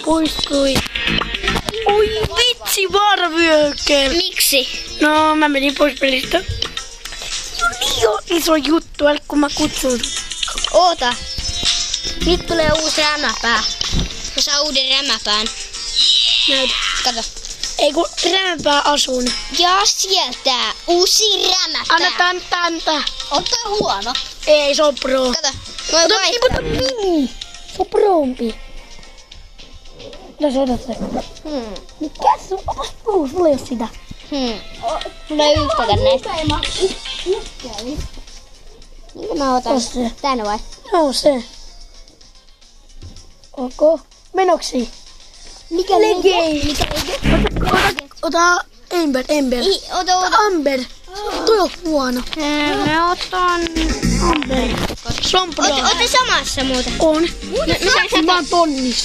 Poistui. Oi vitsi varvyökkel. Miksi? No mä menin pois pelistä. Joo, iso juttu, kun mä kutsun sut. Oota. Nyt tulee uusi rämäpää. Mä saan uuden rämäpään. Näytä. Kato. Ei kun rämäpää asun. Ja sieltä uusi rämäpää. Anna tän. On toi huono. Ei, se on pro. Kato. Voi Ota vaihtaa. mini. Se on prompi. Ota se. Mikä se on? Otas pro, sulla ei oo sitä. Sulla ei yhtäkään näistä. Niin mä otan Se. tän vai? Joo, se. Ok. Menoksi. Mikä Legei. Ota Amber. Ota. Amber. Toi on huono. Mä otan... Amber. Se on pro. Oota samassa muuten. On. Mä oon tonnis.